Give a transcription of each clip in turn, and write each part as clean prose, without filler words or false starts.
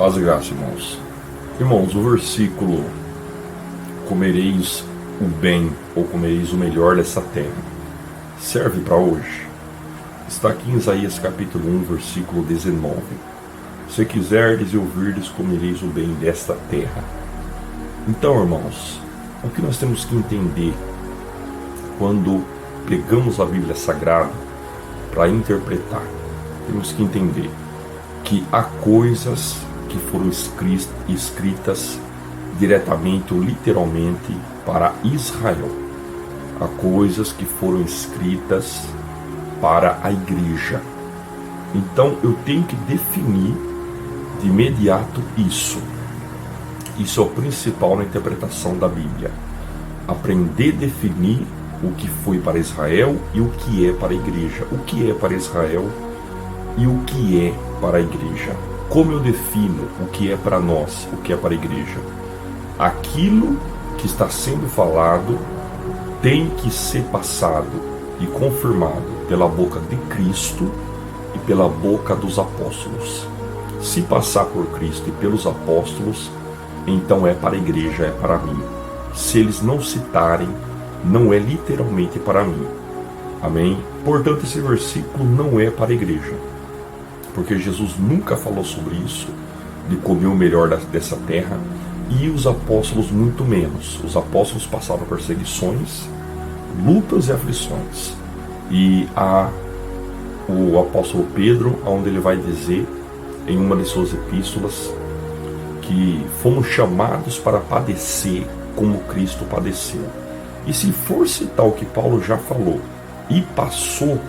Paz e graça, irmãos. Irmãos, o versículo comereis o bem ou comereis o melhor dessa terra serve para hoje. Está aqui em Isaías capítulo 1, versículo 19. Se quiserdes e ouvirdes, comereis o bem desta terra. Então, irmãos, o que nós temos que entender quando pegamos a Bíblia Sagrada para interpretar? Temos que entender que há coisas que foram escritas diretamente ou literalmente para Israel. Há coisas que foram escritas para a igreja. Então eu tenho que definir de imediato isso. Isso é o principal na interpretação da Bíblia. Aprender a definir o que foi para Israel e o que é para a igreja. O que é para Israel e o que é para a igreja. Como eu defino o que é para nós, o que é para a igreja? Aquilo que está sendo falado tem que ser passado e confirmado pela boca de Cristo e pela boca dos apóstolos. Se passar por Cristo e pelos apóstolos, então é para a igreja, é para mim. Se eles não citarem, não é literalmente para mim. Amém? Portanto, esse versículo não é para a igreja, porque Jesus nunca falou sobre isso, de comer o melhor dessa terra, e os apóstolos muito menos. Os apóstolos passaram perseguições, lutas e aflições. E há o apóstolo Pedro, onde ele vai dizer, em uma de suas epístolas, que fomos chamados para padecer como Cristo padeceu. E se for citar o que Paulo já falou e passou,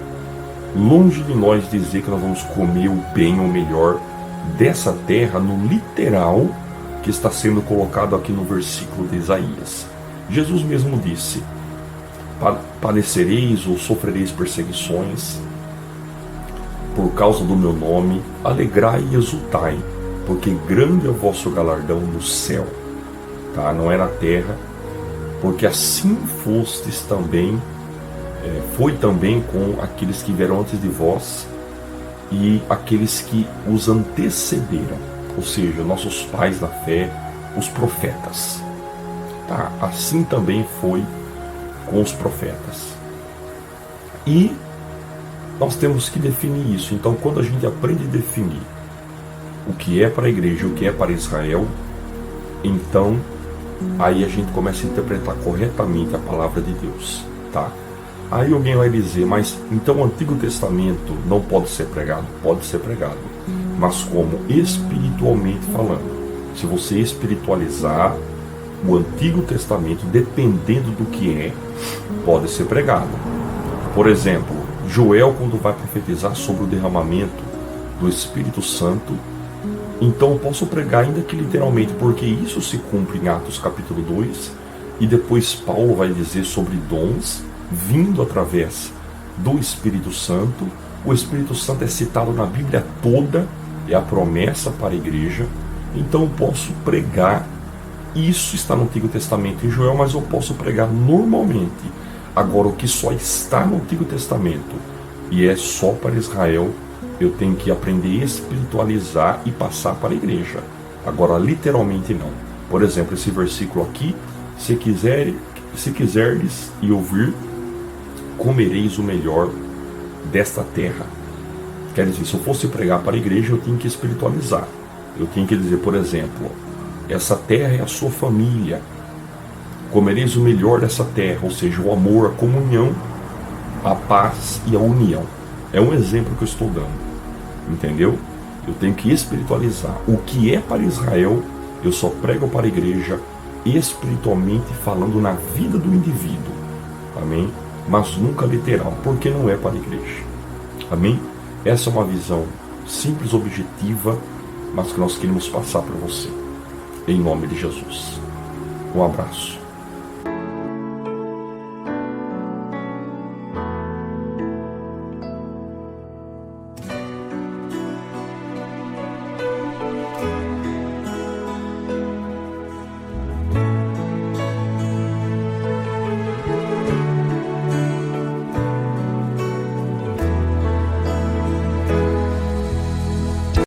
longe de nós dizer que nós vamos comer o bem ou melhor dessa terra no literal que está sendo colocado aqui no versículo de Isaías. Jesus mesmo disse: padecereis ou sofrereis perseguições por causa do meu nome, alegrai e exultai, porque grande é o vosso galardão no céu. Tá? Não é na terra, porque assim fostes também. Foi também com aqueles que vieram antes de vós e aqueles que os antecederam, ou seja, nossos pais da fé, os profetas. Tá? Assim também foi com os profetas. E nós temos que definir isso. Então, quando a gente aprende a definir o que é para a igreja e o que é para Israel, então aí a gente começa a interpretar corretamente a palavra de Deus. Tá? Aí alguém vai dizer, mas então o Antigo Testamento não pode ser pregado? Pode ser pregado, mas como? Espiritualmente falando. Se você espiritualizar o Antigo Testamento, dependendo do que é, pode ser pregado. Por exemplo, Joel, quando vai profetizar sobre o derramamento do Espírito Santo, então eu posso pregar ainda que literalmente, porque isso se cumpre em Atos capítulo 2, e depois Paulo vai dizer sobre dons vindo através do Espírito Santo. O Espírito Santo é citado na Bíblia toda, é a promessa para a igreja. Então eu posso pregar, isso está no Antigo Testamento em Joel, mas eu posso pregar normalmente. Agora, o que só está no Antigo Testamento e é só para Israel, eu tenho que aprender a espiritualizar e passar para a igreja. Agora, literalmente não. Por exemplo, esse versículo aqui, se quiserdes e ouvir, comereis o melhor desta terra. Quer dizer, se eu fosse pregar para a igreja, eu tinha que espiritualizar. Eu tinha que dizer, por exemplo, essa terra é a sua família. Comereis o melhor dessa terra, ou seja, o amor, a comunhão, a paz e a união. É um exemplo que eu estou dando. Entendeu? Eu tenho que espiritualizar. O que é para Israel, eu só prego para a igreja espiritualmente falando na vida do indivíduo. Amém? Mas nunca literal, porque não é para a igreja. Amém? Essa é uma visão simples, objetiva, mas que nós queremos passar para você. Em nome de Jesus. Um abraço.